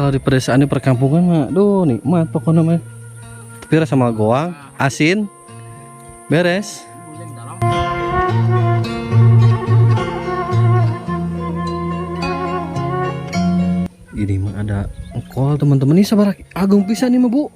kalau di pedesaan di perkampungan mah, duh nikmat pokoknya mah. Pira sama goang, asin, beres. Ini mah ada engkol teman-teman, ini sabar agung pisan nih mah bu.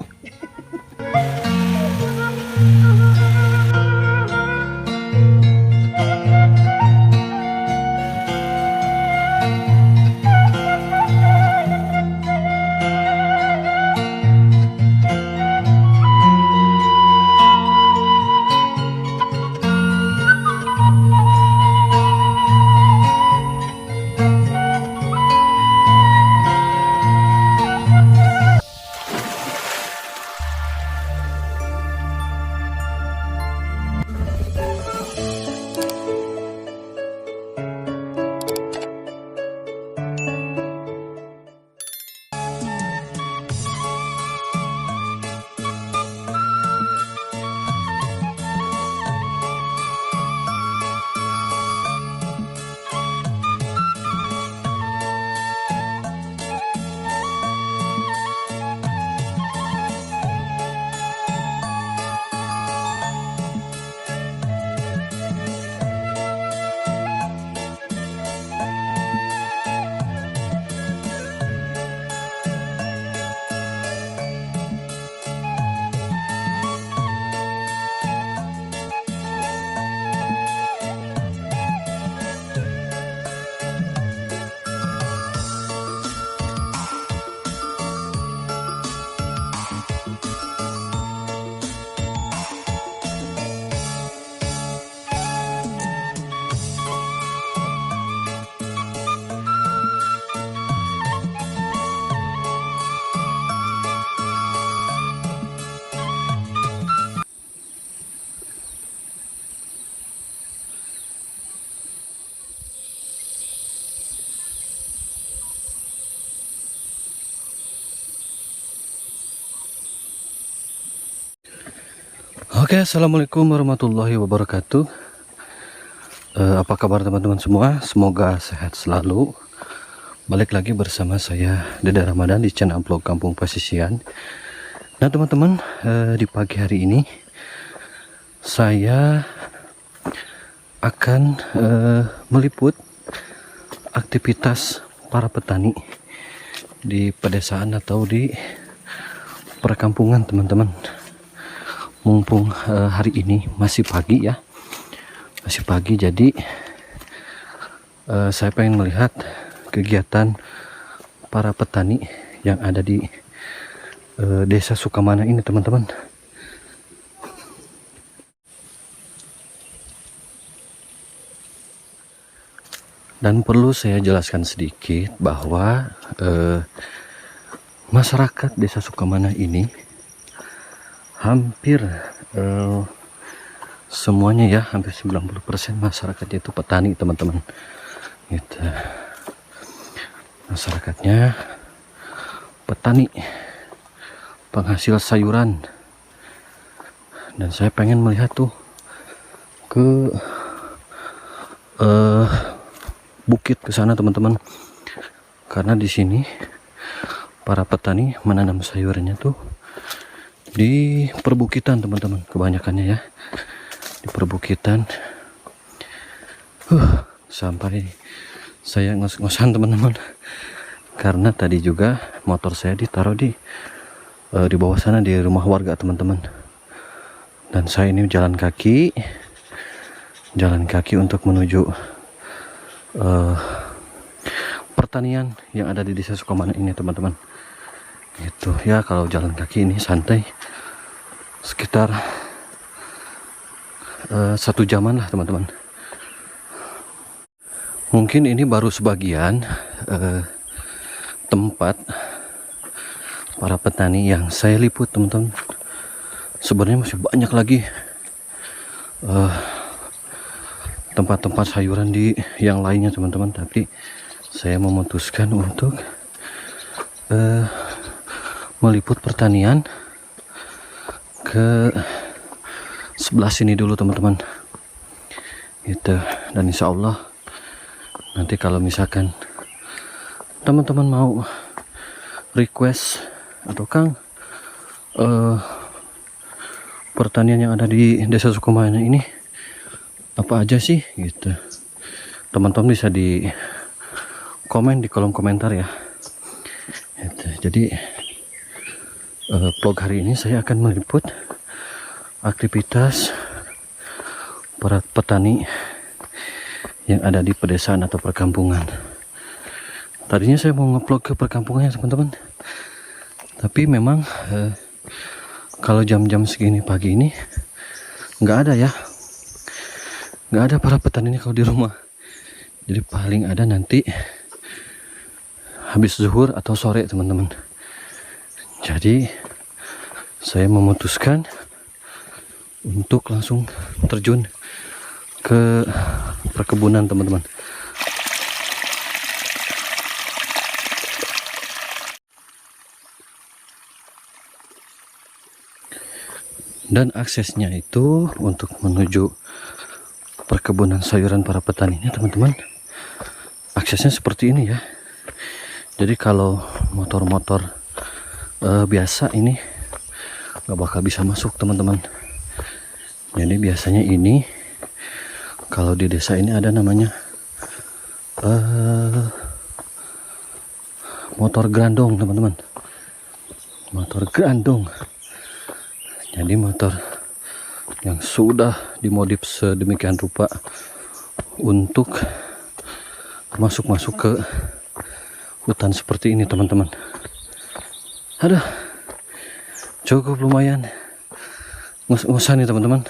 Oke, assalamualaikum warahmatullahi wabarakatuh. Apa kabar teman-teman semua? Semoga sehat selalu. Balik lagi bersama saya Deda Ramadan di channel vlog Kampung Pasisian. Nah teman-teman, di pagi hari ini saya akan meliput aktivitas para petani di pedesaan atau di perkampungan teman-teman. Mumpung hari ini masih pagi ya, masih pagi, jadi saya pengen melihat kegiatan para petani yang ada di desa Sukamana ini teman-teman. Dan perlu saya jelaskan sedikit bahwa masyarakat desa Sukamana ini hampir semuanya ya, hampir 90% masyarakatnya itu petani teman-teman. Gitu. Masyarakatnya petani, penghasil sayuran. Dan saya pengen melihat tuh ke bukit ke sana teman-teman, karena di sini para petani menanam sayurannya tuh di perbukitan teman-teman, kebanyakannya ya di perbukitan. Sampai saya ngos-ngosan teman-teman, karena tadi juga motor saya ditaruh di bawah sana di rumah warga teman-teman. Dan saya ini jalan kaki untuk menuju pertanian yang ada di desa Sukamana ini teman-teman. Gitu ya, kalau jalan kaki ini santai sekitar 1 jaman lah teman-teman. Mungkin ini baru sebagian tempat para petani yang saya liput teman-teman. Sebenarnya masih banyak lagi tempat-tempat sayuran di yang lainnya teman-teman, tapi saya memutuskan untuk meliput pertanian ke sebelah sini dulu teman-teman. Gitu. Dan insya Allah nanti kalau misalkan teman-teman mau request atau Kang, pertanian yang ada di Desa Sukomana ini apa aja sih gitu. Teman-teman bisa di komen di kolom komentar ya gitu. Jadi vlog hari ini saya akan meliput aktivitas para petani yang ada di pedesaan atau perkampungan. Tadinya saya mau nge-vlog ke perkampungannya teman-teman, tapi memang kalau jam-jam segini pagi ini nggak ada ya, nggak ada para petani ini kalau di rumah. Jadi paling ada nanti habis zuhur atau sore teman-teman. Jadi saya memutuskan untuk langsung terjun ke perkebunan teman-teman. Dan aksesnya itu untuk menuju perkebunan sayuran para petani ini teman-teman, aksesnya seperti ini ya. Jadi kalau motor-motor biasa ini nggak bakal bisa masuk teman-teman. Jadi biasanya ini kalau di desa ini ada namanya motor grandong teman-teman, motor grandong. Jadi motor yang sudah dimodif sedemikian rupa untuk masuk-masuk ke hutan seperti ini teman-teman. Aduh, cukup lumayan ngos-ngosan nih teman-teman.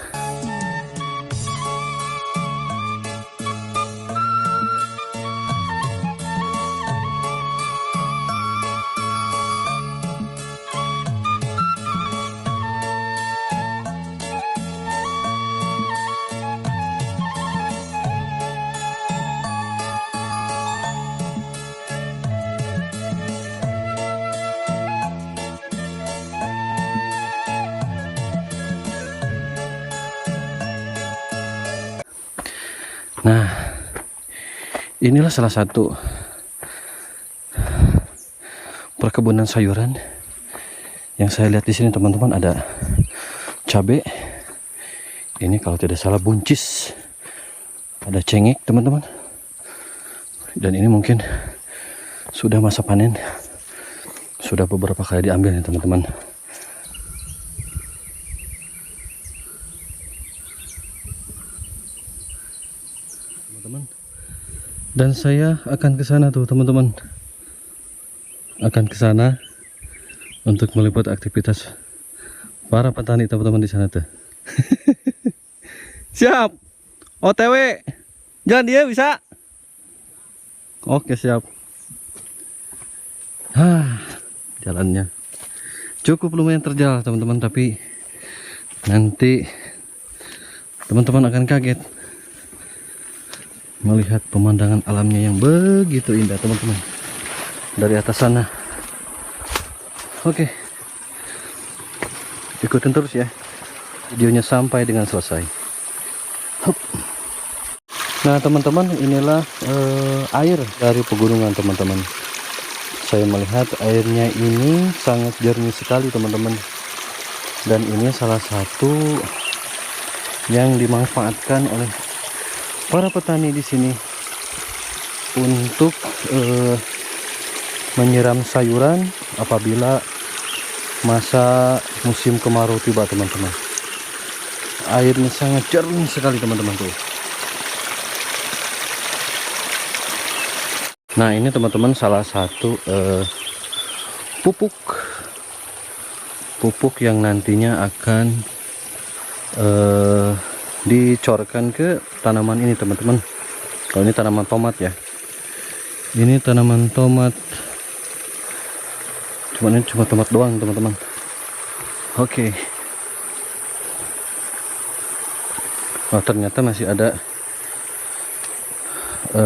Nah, inilah salah satu perkebunan sayuran yang saya lihat di sini teman-teman. Ada cabai, ini kalau tidak salah buncis, ada cengkeh teman-teman, dan ini mungkin sudah masa panen, sudah beberapa kali diambil nih teman-teman. Dan saya akan ke sana tuh teman-teman, akan ke sana untuk meliput aktivitas para petani teman-teman di sana tuh. Siap, OTW, jalan dia bisa. Oke siap. Jalannya cukup lumayan terjal teman-teman, tapi nanti teman-teman akan kaget melihat pemandangan alamnya yang begitu indah teman-teman dari atas sana. Oke, ikutin terus ya videonya sampai dengan selesai. Hup. Nah teman-teman, inilah air dari pegunungan teman-teman. Saya melihat airnya ini sangat jernih sekali teman-teman, dan ini salah satu yang dimanfaatkan oleh para petani di sini untuk menyiram sayuran apabila masa musim kemarau tiba teman-teman. Airnya sangat jernih sekali teman-teman tuh. Nah ini teman-teman salah satu pupuk yang nantinya akan dicorkan ke tanaman ini teman-teman. Kalau ini tanaman tomat ya, ini tanaman tomat, cuman ini cuma tomat doang teman-teman. Oke. Oh ternyata masih ada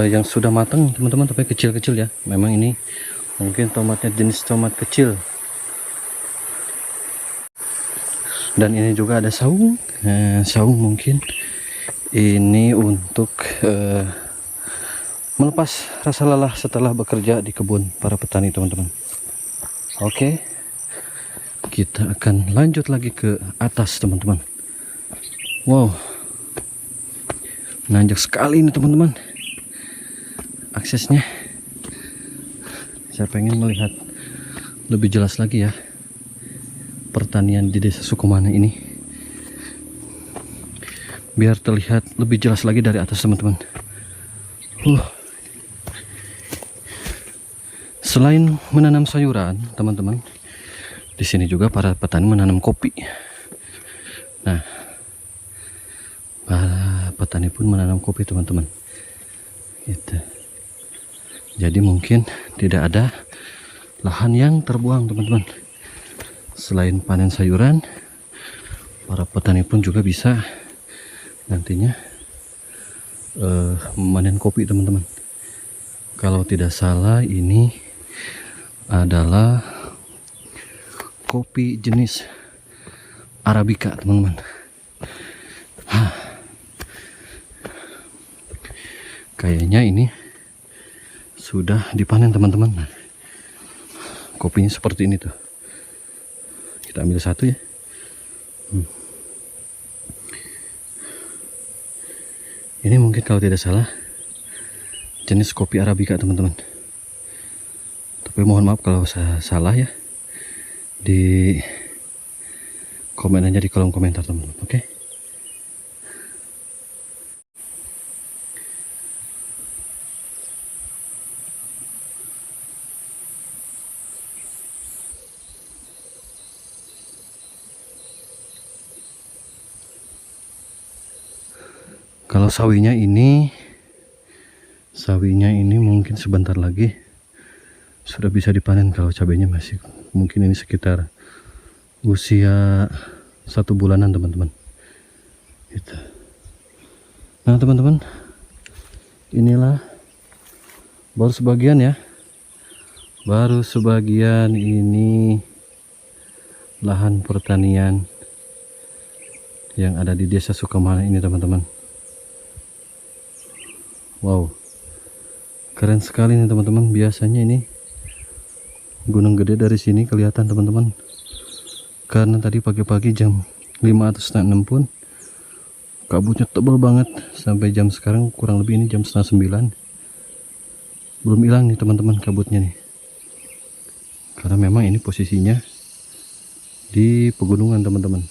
yang sudah matang teman-teman, tapi kecil-kecil ya. Memang ini mungkin tomatnya jenis tomat kecil. Dan ini juga ada saung. Saung mungkin ini untuk melepas rasa lelah setelah bekerja di kebun para petani teman-teman. Oke, kita akan lanjut lagi ke atas teman-teman. Wow, nanjak sekali ini teman-teman aksesnya. Saya pengen melihat lebih jelas lagi ya pertanian di desa Sukumana ini, biar terlihat lebih jelas lagi dari atas teman-teman. Selain menanam sayuran teman-teman, di sini juga para petani menanam kopi. Nah, para petani pun menanam kopi teman-teman. Gitu. Jadi mungkin tidak ada lahan yang terbuang teman-teman. Selain panen sayuran, para petani pun juga bisa nantinya memanen kopi teman-teman. Kalau tidak salah ini adalah kopi jenis Arabica teman-teman. Kayaknya ini sudah dipanen teman-teman. Nah, kopinya seperti ini tuh. Kita ambil satu ya. Ini mungkin kalau tidak salah jenis kopi Arabica teman-teman. Tapi mohon maaf kalau saya salah ya. Di komen aja di kolom komentar teman-teman. Oke. Kalau sawinya ini mungkin sebentar lagi sudah bisa dipanen. Kalau cabenya masih mungkin ini sekitar usia 1 bulanan teman-teman. Gitu. Nah teman-teman, inilah baru sebagian ya. Baru sebagian ini lahan pertanian yang ada di desa Sukumana ini teman-teman. Wow, keren sekali nih teman-teman. Biasanya ini Gunung Gede dari sini kelihatan teman-teman, karena tadi pagi-pagi jam 5 atau setengah 6 pun kabutnya tebal banget. Sampai jam sekarang kurang lebih ini jam setengah 9 belum hilang nih teman-teman kabutnya nih, karena memang ini posisinya di pegunungan teman-teman.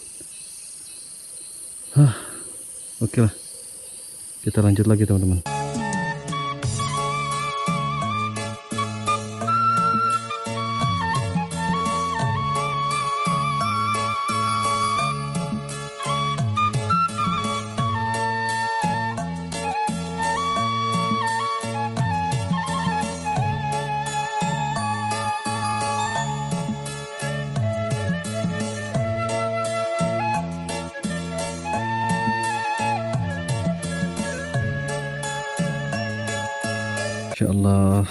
Oke lah, kita lanjut lagi teman-teman. Masya Allah,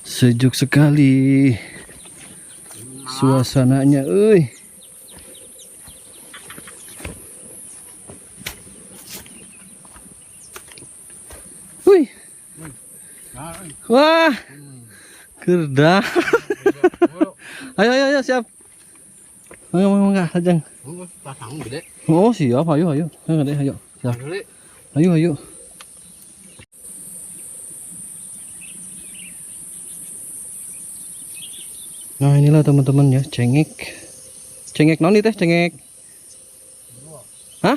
sejuk sekali suasananya, euy. Wih, wah, kerda. Ayo, ayo, ayo, siap. Mangga, sajang. Oh, siap, ayo, ayo, ayo, siap. Ayo, ayo. Nah inilah teman-teman ya, cengek noni teh, cengek. Hah?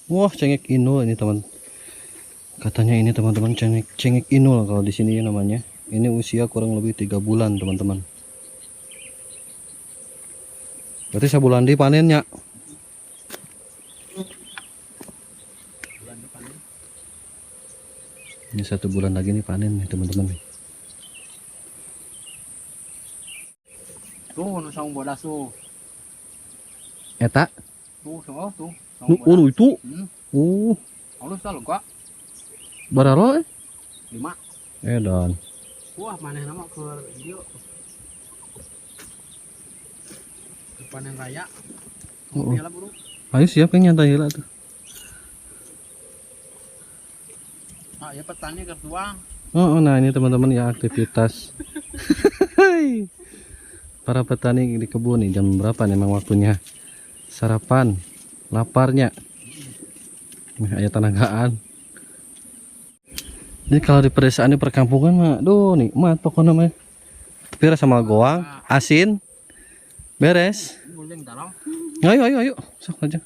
Wah, cengek inul ini teman. Katanya ini teman-teman cengek inul kalau di sini namanya. Ini usia kurang lebih 3 bulan teman-teman. Berarti sebulan dipanennya. Ini 1 bulan lagi nih panen nih teman-teman. Tuh, nusang bodas tuh. Eta? Tuh, tuh. Oh, itu. Halus lah kok. Baralo 5. dan. Wah, maneh nama ke dia. Panen raya. Lah, Bro. Ayo siap yang nyantai lah tuh. Ah, ya petani kertuang. Oh, nah ini teman-teman ya aktivitas Hei. Para petani di kebun nih, jam berapa nih memang waktunya sarapan, laparnya. Nih, ayah tenagaan. Ini kalau di pedesaan di perkampungan mah, duh nikmat pokoknya mah. Pira sama goang, asin, beres. Guling dalam. Ayo, sok aja.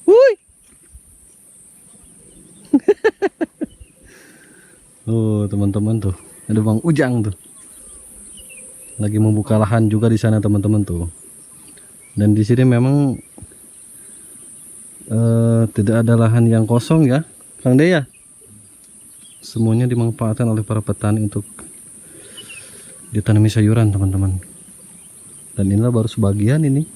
Wuih. Oh teman-teman tuh, ada Bang Ujang tuh. Lagi membuka lahan juga di sana teman-teman tuh. Dan di sini memang tidak ada lahan yang kosong ya, Kang Dea. Semuanya dimanfaatkan oleh para petani untuk ditanami sayuran teman-teman. Dan inilah baru sebagian ini.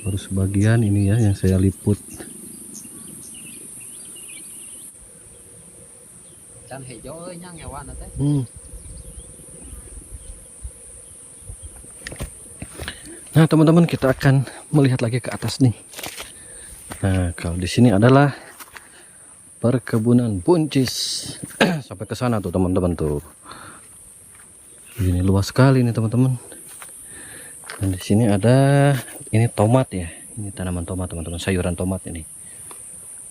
Baru sebagian ini ya yang saya liput. Can hijau euy nya ngewan teh. Nah teman-teman, kita akan melihat lagi ke atas nih. Nah kalau di sini adalah perkebunan buncis. Sampai ke sana tuh teman-teman tuh. Ini luas sekali nih teman-teman. Dan di sini ada ini tomat ya. Ini tanaman tomat teman-teman, sayuran tomat ini.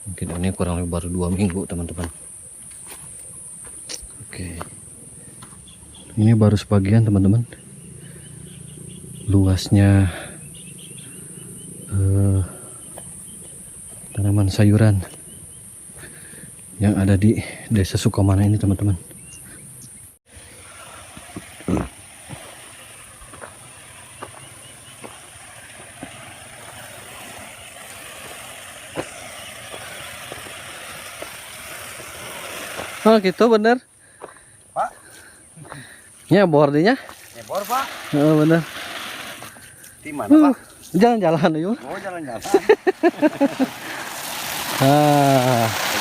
Mungkin ini kurang lebih baru 2 minggu teman-teman. Oke. Ini baru sebagian teman-teman. Luasnya tanaman sayuran yang ada di Desa Sukamana ini teman-teman. Oh gitu bener Pak. Nyebor dinya. Nyebor, Pak. Oh bener. Di mana, Pak? Jalan-jalan yuk. Oh, jalan-jalan.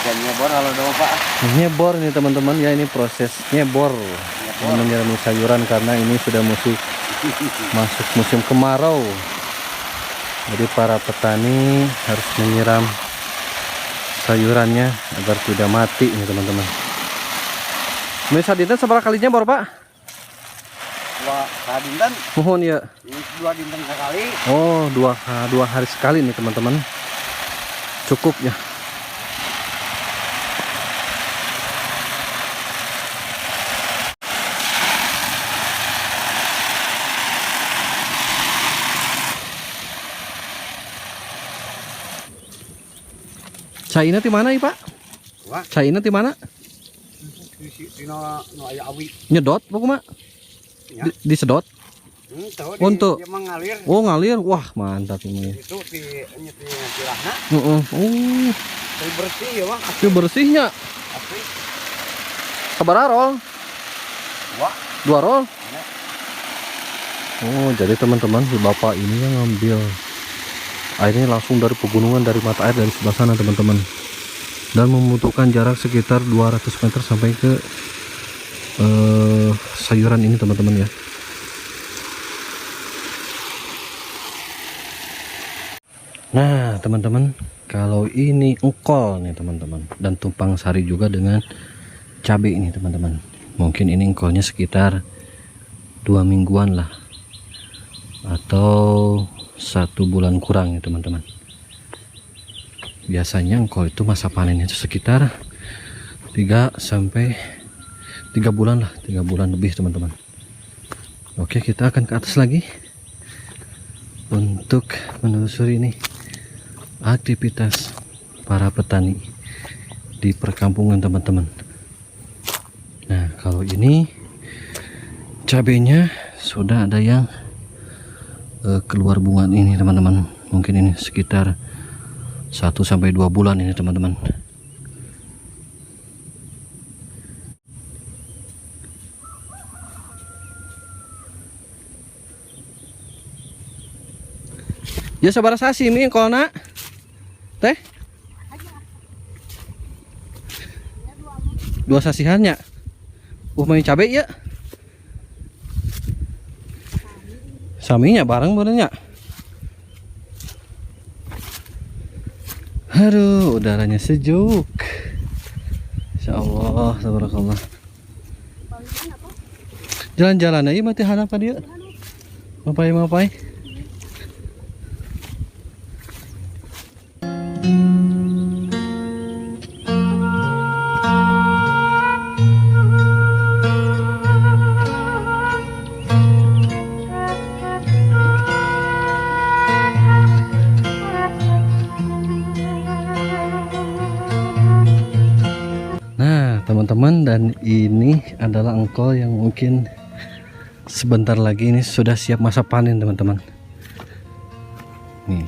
Jangan nyebor kalau dong, Pak. Nyebor nih teman-teman ya, ini proses nyebor menyirami sayuran karena ini sudah masuk musim kemarau. Jadi para petani harus menyiram sayurannya agar tidak mati ini teman-teman. Ini sadinten seberapa kalinya bor Pak? Dua dinten. Mohon ya. Ini 2 dinten sekali. Oh, dua hari sekali nih teman-teman. Cukup ya. Caina di mana, Pak? Wah. Caina di mana? Di no aya awi. Nyedot pokoknya. Ya. Disedot. Tahu Untuk dia mengalir. Oh, ngalir. Wah, mantap ini. Itu di nyetiranna. Oh. Bersih ya, Bang. Itu bersihnya. Asli. Sabaraha roll? Wah. 2 roll. Oh, jadi teman-teman si bapak ini yang ngambil airnya langsung dari pegunungan, dari mata air dari sebelah sana teman-teman, dan membutuhkan jarak sekitar 200 meter sampai ke sayuran ini teman-teman ya. Nah teman-teman, kalau ini engkol nih teman-teman, dan tumpang sari juga dengan cabai ini teman-teman. Mungkin ini engkolnya sekitar 2 mingguan lah, atau 1 bulan kurang ya teman-teman. Biasanya engkol itu masa panennya itu sekitar 3 bulan lah, 3 bulan lebih teman-teman. Oke, kita akan ke atas lagi untuk menelusuri ini aktivitas para petani di perkampungan teman-teman. Nah kalau ini cabenya sudah ada yang keluar bunga ini teman-teman. Mungkin ini sekitar 1 sampai 2 bulan ini teman-teman. Ya sabar sashimi kalau nak teh 2 sasihannya. Main cabai ya. Saminya bareng benernya. Aduh, udaranya sejuk. Insya Allah, tabarakallah. Jalan-jalan aja mati harapan dia. Mapai. Nah, teman-teman, dan ini adalah engkol yang mungkin sebentar lagi ini sudah siap masa panen, teman-teman. Nih,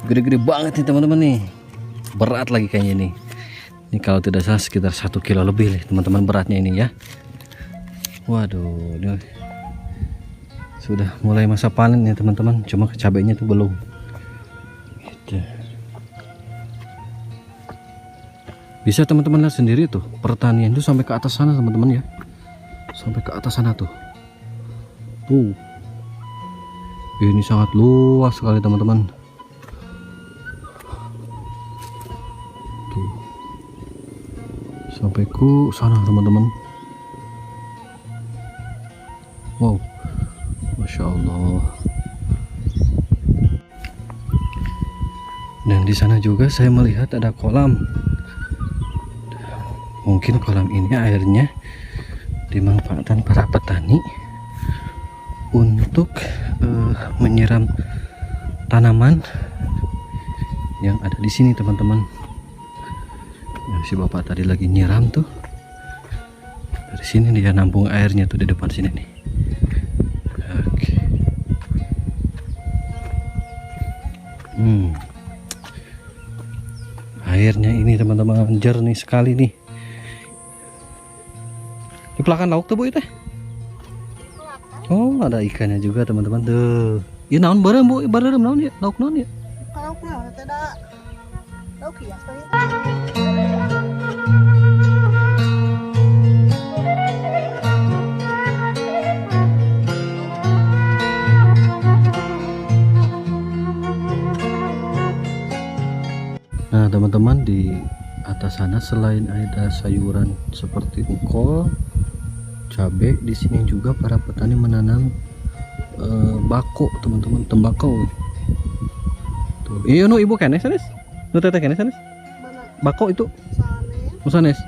gede-gede banget nih, teman-teman nih. Berat lagi kayaknya ini. Ini kalau tidak salah sekitar 1 kilo lebih nih, teman-teman, beratnya ini ya. Waduh, ini sudah mulai masa panen nih, teman-teman. Cuma cabenya itu belum. Gitu. Bisa teman-teman lihat sendiri tuh, pertanian itu sampai ke atas sana, teman-teman ya. Sampai ke atas sana tuh. Tuh. Ini sangat luas sekali, teman-teman. Tuh. Sampai ke sana, teman-teman. Wow. Masya Allah. Dan di sana juga saya melihat ada kolam. Mungkin kolam ini airnya dimanfaatkan para petani untuk menyiram tanaman yang ada di sini, teman-teman. Ya, si bapak tadi lagi nyiram tuh. Dari sini dia nampung airnya tuh di depan sini nih. Oke. Airnya ini, teman-teman, jernih sekali nih. Di belakang lauk tuh, Bu, itu. Oh, ada ikannya juga, teman-teman. Tuh. Ini naon bareng, Bu? Bareng naon ya? Lauk naon ya? Lauk naon teh da. Lauk hias teh. Nah, teman-teman, di atas sana selain ada sayuran seperti engkol, cabai, di sini juga para petani menanam bako, teman-teman, tembakau. Tuh, iya nu ibu kene sanes, nu teteh kene sanes, bako itu, sanes.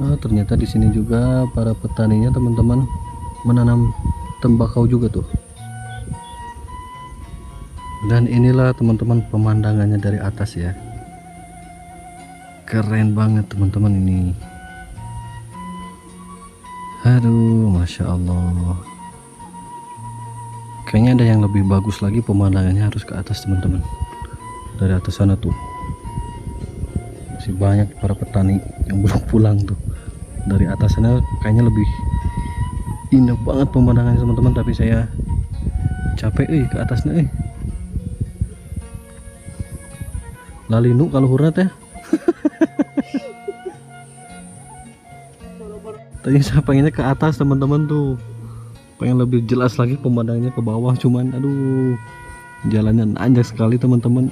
Nah, ternyata di sini juga para petaninya, teman-teman, menanam tembakau juga tuh. Dan inilah, teman-teman, pemandangannya dari atas ya. Keren banget, teman-teman, ini. Aduh, Masya Allah. Kayaknya ada yang lebih bagus lagi pemandangannya, harus ke atas, teman-teman. Dari atas sana tuh masih banyak para petani yang belum pulang tuh. Dari atas sana kayaknya lebih indah banget pemandangannya, teman-teman. Tapi saya capek ke atasnya. Lalinu kalau hurna teh. Tadi saya pengennya ke atas, teman-teman, tuh. Pengen lebih jelas lagi pemandangannya ke bawah, cuman aduh, jalannya nanjak sekali, teman-teman.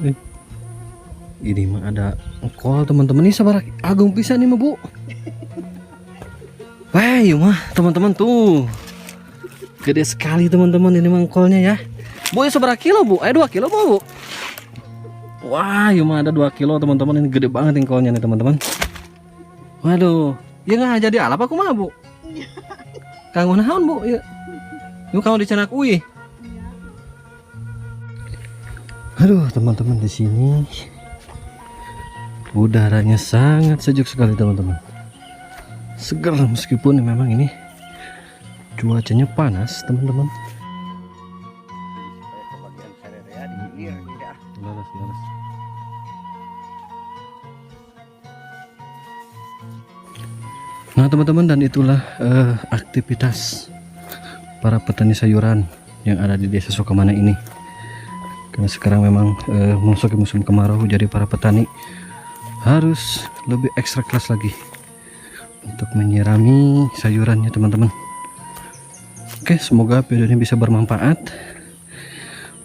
Ini mah ada engkol, teman-teman. Ini sabar agung pisan nih mah, Bu. Wah, yuk mah, teman-teman, tuh. Gede sekali, teman-teman, ini mah engkolnya ya. Bu, ini seberapa kilo, Bu? 2 kilo mau, Bu? Wah, yuk mah ada 2 kilo, teman-teman. Ini gede banget engkolnya nih, teman-teman. Waduh. Ya nggak jadi alap aku mah, Bu. Kanggo naon, Bu? Ya. Yuk kamu dicenak ui. Aduh, teman-teman, di sini udaranya sangat sejuk sekali, teman-teman. Segar meskipun memang ini cuacanya panas, teman-teman. Kebagian serere di ieu ya. Laras. Nah, teman-teman, dan itulah aktivitas para petani sayuran yang ada di desa Sukamana ini. Karena sekarang memang memasuki musim kemarau, jadi para petani harus lebih ekstra keras lagi untuk menyirami sayurannya, teman-teman. Oke, semoga video ini bisa bermanfaat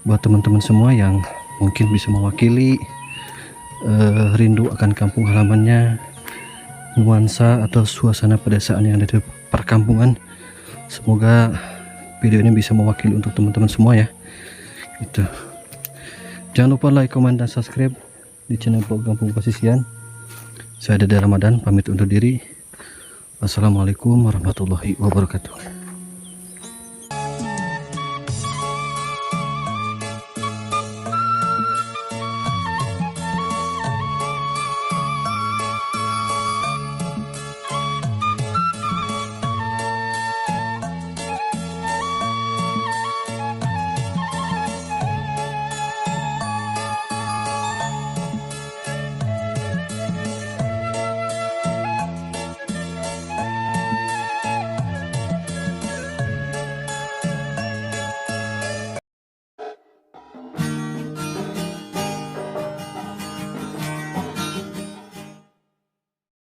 buat teman-teman semua yang mungkin bisa mewakili rindu akan kampung halamannya, nuansa atau suasana pedesaan yang ada di perkampungan. Semoga video ini bisa mewakili untuk teman-teman semua ya. Gitu. Jangan lupa like, comment, dan subscribe di channel Vlog Kampung Pasisian. Saya Dede Ramadan pamit undur diri. Wassalamualaikum warahmatullahi wabarakatuh.